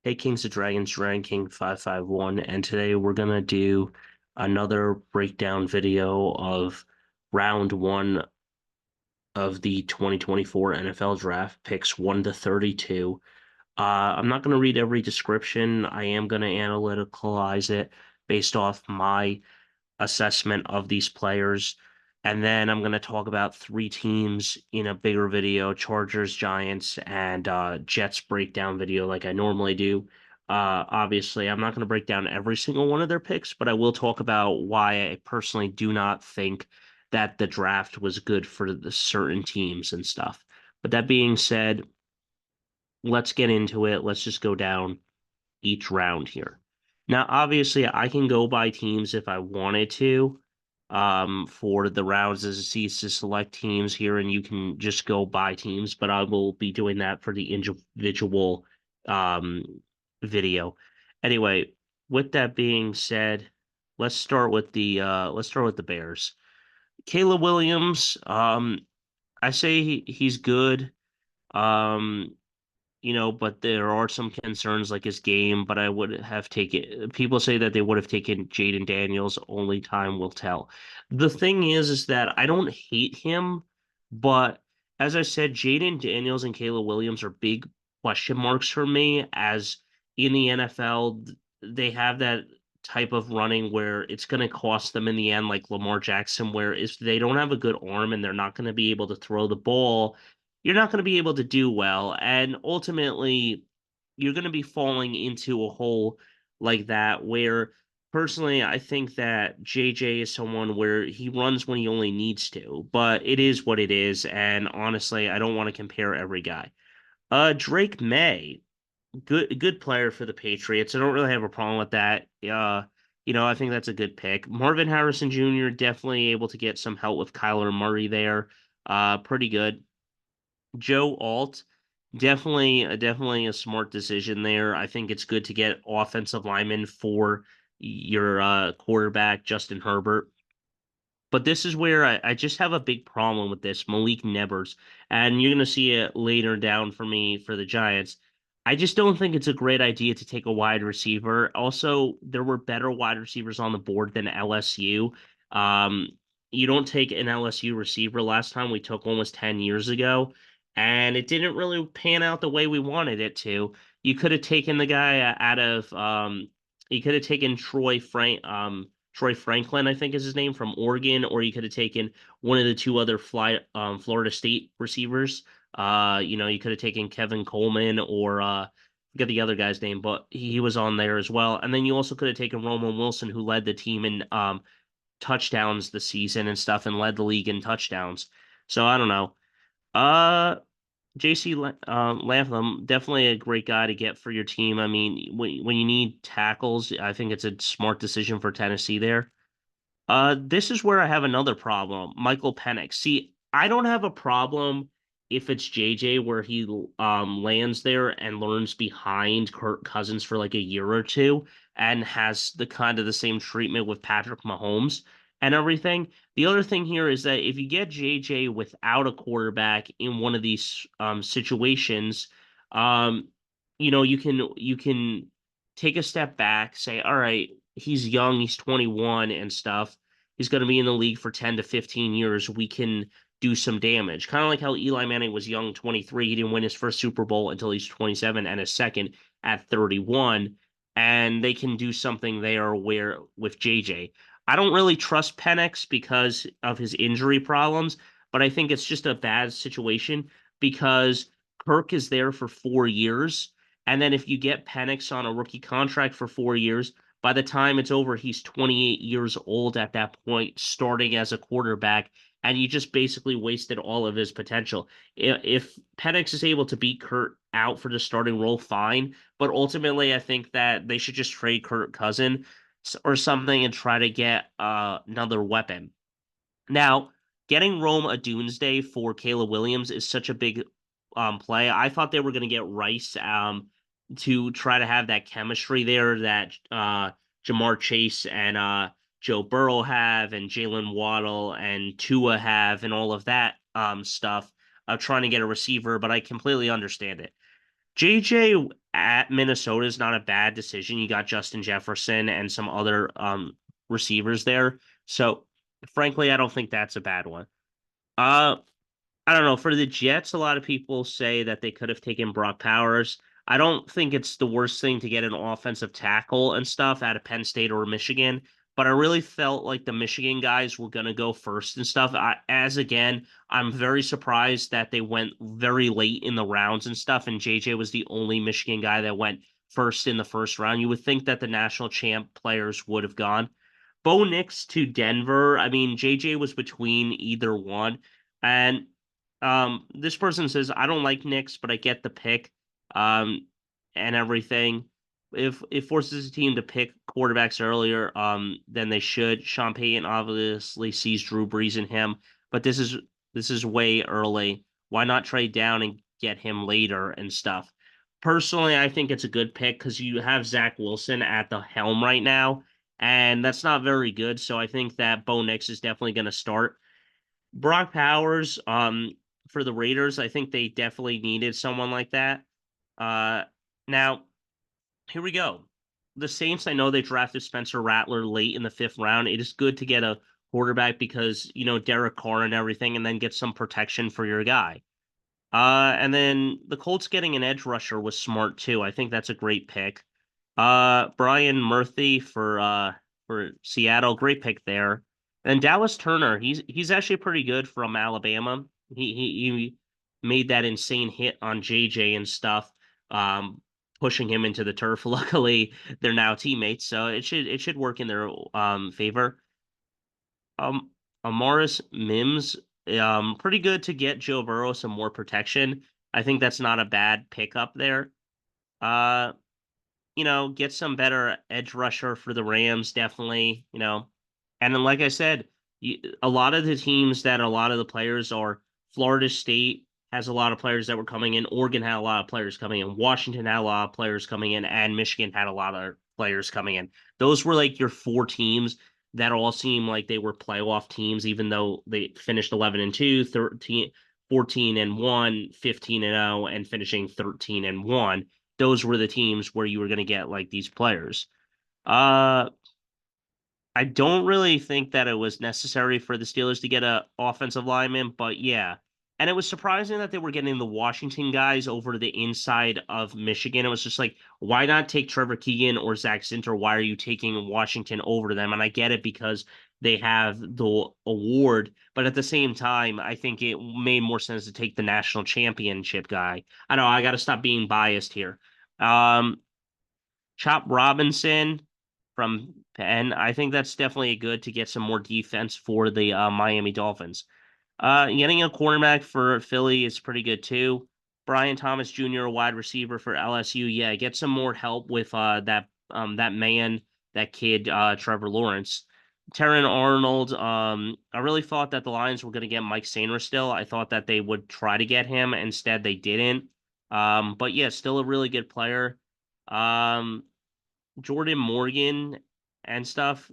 Hey, Kings of Dragons, Ranking 551, and today we're gonna do another breakdown video of round one of the 2024 NFL Draft, picks 1 to 32. I'm not gonna read every description. I am gonna analyticalize it based off my assessment of these players. And then I'm going to talk about three teams in a bigger video: Chargers, Giants, and Jets breakdown video like I normally do. Obviously, I'm not going to break down every single one of their picks, but I will talk about why I personally do not think that the draft was good for the certain teams and stuff. But that being said, let's get into it. Let's just go down each round here. Now, obviously, I can go by teams if I wanted to, for the rounds as it sees to select teams here, and you can just go by teams, but I will be doing that for the individual um, video. Anyway, with that being said, let's start with the Bears. Caleb Williams, I say he's good. Um, but there are some concerns like his game, but I would have taken, people say that they would have taken Jaden Daniels. Only time will tell. The thing is that I don't hate him, but as I said, Jaden Daniels and Caleb Williams are big question marks for me, as in the NFL, they have that type of running where it's going to cost them in the end, like Lamar Jackson, where if they don't have a good arm and they're not going to be able to throw the ball, you're not going to be able to do well. And ultimately, you're going to be falling into a hole like that where personally, I think that JJ is someone where he runs when he only needs to, but it is what it is. And honestly, I don't want to compare every guy. Drake May, good player for the Patriots. I don't really have a problem with that. I think that's a good pick. Marvin Harrison Jr. definitely able to get some help with Kyler Murray there. Pretty good. Joe Alt, definitely a smart decision there. I think it's good to get offensive linemen for your quarterback, Justin Herbert. But this is where I just have a big problem with this, Malik Nevers. And you're going to see it later down for me for the Giants. I just don't think it's a great idea to take a wide receiver. Also, there were better wide receivers on the board than LSU. Um, you don't take an LSU receiver. Last time we took one was 10 years ago, and it didn't really pan out the way we wanted it to. You could have taken the guy out of you could have taken Troy Franklin, I think is his name, from Oregon, or you could have taken one of the two other Florida State receivers. You could have taken Kevin Coleman or forget the other guy's name, but he was on there as well. And then you also could have taken Roman Wilson, who led the team in touchdowns this season and stuff, and led the league in touchdowns. So I don't know. Uh, Latham, definitely a great guy to get for your team. I mean, when you need tackles, I think it's a smart decision for Tennessee there. This is where I have another problem. Michael Penix. See, I don't have a problem if it's JJ where he lands there and learns behind Kirk Cousins for like a year or two and has the kind of the same treatment with Patrick Mahomes and everything. The other thing here is that if you get JJ without a quarterback in one of these situations, um, you can take a step back, say, all right, he's young, he's 21 and stuff. He's going to be in the league for 10 to 15 years. We can do some damage. Kind of like how Eli Manning was young, 23. He didn't win his first Super Bowl until he's 27 and his second at 31. And they can do something there where with JJ. I don't really trust Penix because of his injury problems, but I think it's just a bad situation because Kirk is there for 4 years. And then if you get Penix on a rookie contract for 4 years, by the time it's over, he's 28 years old at that point, starting as a quarterback, and you just basically wasted all of his potential. If Penix is able to beat Kurt out for the starting role, fine. But ultimately, I think that they should just trade Kirk Cousin or something and try to get another weapon. Now, getting Rome Odunze for Caleb Williams is such a big play. I thought they were going to get Rice to try to have that chemistry there that Jamar Chase and Joe Burrow have, and Jalen Waddle and Tua have, and all of that trying to get a receiver, but I completely understand it. JJ at Minnesota is not a bad decision. You got Justin Jefferson and some other receivers there. So frankly, I don't think that's a bad one. Uh I don't know. For the Jets, a lot of people say that they could have taken Brock Powers. I don't think it's the worst thing to get an offensive tackle and stuff out of Penn State or Michigan, but I really felt like the Michigan guys were going to go first and stuff. Again, I'm very surprised that they went very late in the rounds and stuff, and JJ was the only Michigan guy that went first in the first round. You would think that the national champ players would have gone. Bo Nix to Denver. I mean, JJ was between either one. And this person says, I don't like Knicks, but I get the pick, um, and everything. If it forces a team to pick quarterbacks earlier, than they should. Sean Payton obviously sees Drew Brees in him, but this is way early. Why not trade down and get him later and stuff? Personally, I think it's a good pick because you have Zach Wilson at the helm right now, and that's not very good. So I think that Bo Nix is definitely going to start. Brock Powers, for the Raiders, I think they definitely needed someone like that. Uh, Now here we go. The Saints, I know they drafted Spencer Rattler late in the fifth round. It is good to get a quarterback because Derek Carr and everything, and then get some protection for your guy. And then the Colts getting an edge rusher was smart too. I think that's a great pick. Brian Murphy for Seattle, great pick there. And Dallas Turner, he's actually pretty good from Alabama. He made that insane hit on JJ and stuff, pushing him into the turf. Luckily, they're now teammates, so it should work in their favor. Um, Amaris Mims, pretty good to get Joe Burrow some more protection. I think that's not a bad pickup there. Uh, get some better edge rusher for the Rams, definitely. And then, like I said, a lot of the teams that a lot of the players are Florida State has a lot of players that were coming in. Oregon had a lot of players coming in. Washington had a lot of players coming in, and Michigan had a lot of players coming in. Those were like your four teams that all seem like they were playoff teams, even though they finished 11-2, 13, 14-1, 15-0, and finishing 13-1. Those were the teams where you were going to get like these players. Uh, I don't really think that it was necessary for the Steelers to get a offensive lineman, but yeah. And it was surprising that they were getting the Washington guys over the inside of Michigan. It was just like, why not take Trevor Keegan or Zach Zinter? Why are you taking Washington over them? And I get it because they have the award, but at the same time, I think it made more sense to take the national championship guy. I know I got to stop being biased here. Um, Chop Robinson from Penn. I think that's definitely good to get some more defense for the Miami Dolphins. Getting a cornerback for Philly is pretty good too. Brian Thomas Jr., wide receiver for LSU. Yeah, get some more help with that kid, Trevor Lawrence. Terran Arnold. I really thought that the Lions were going to get Mike Sainer still. I thought that they would try to get him. Instead, they didn't. But yeah, still a really good player. Um, Jordan Morgan and stuff.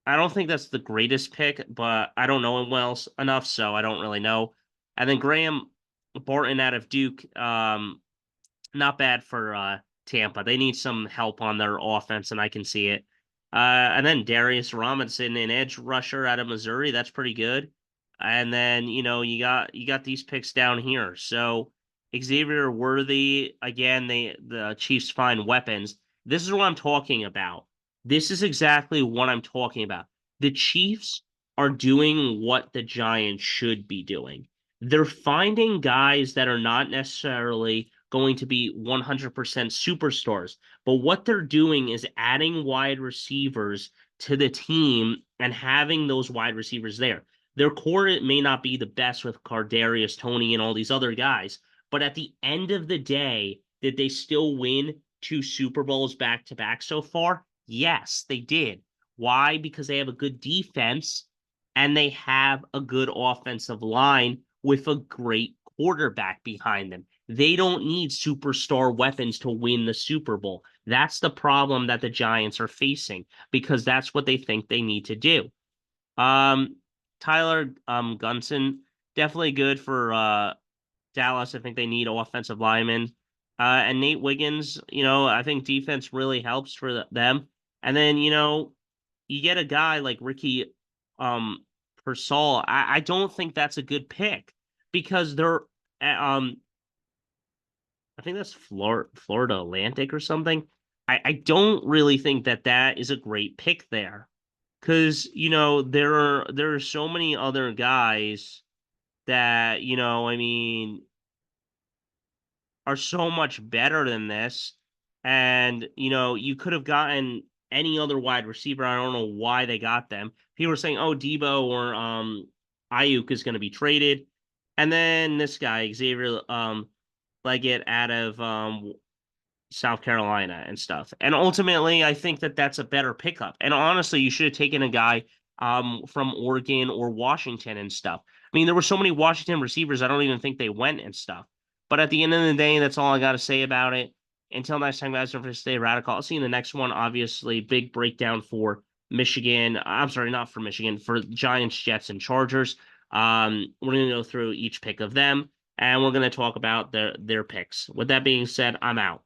I don't think that's the greatest pick, but I don't know him enough, so I don't really know. And then Graham Barton out of Duke, not bad for Tampa. They need some help on their offense, and I can see it. And then Darius Robinson, an edge rusher out of Missouri, that's pretty good. And then you got these picks down here. So Xavier Worthy, again, the Chiefs find weapons. This is what I'm talking about. This is exactly what I'm talking about. The Chiefs are doing what the Giants should be doing. They're finding guys that are not necessarily going to be 100% superstars. But what they're doing is adding wide receivers to the team and having those wide receivers there. Their core may not be the best with Cardarius, Tony, and all these other guys, but at the end of the day, did they still win two Super Bowls back to back so far? Yes, they did. Why? Because they have a good defense and they have a good offensive line with a great quarterback behind them. They don't need superstar weapons to win the Super Bowl. That's the problem that the Giants are facing because that's what they think they need to do. Um, Tyler Gunson, definitely good for Dallas. I think they need offensive linemen. And Nate Wiggins, I think defense really helps for them. And then, you get a guy like Ricky um Persall. I don't think that's a good pick because I think that's Florida Atlantic or something. I don't really think that that is a great pick there because there are so many other guys that I mean are so much better than this. And, you could have gotten any other wide receiver. I don't know why they got them. People were saying, oh, Debo or Ayuk is going to be traded. And then this guy, Xavier Leggett out of South Carolina and stuff. And ultimately, I think that that's a better pickup. And honestly, you should have taken a guy from Oregon or Washington and stuff. I mean, there were so many Washington receivers, I don't even think they went and stuff. But at the end of the day, that's all I got to say about it. Until next time, guys, don't forget to stay radical. I'll see you in the next one. Obviously, big breakdown for Michigan. I'm sorry, not for Michigan, for Giants, Jets, and Chargers. We're going to go through each pick of them, and we're going to talk about their picks. With that being said, I'm out.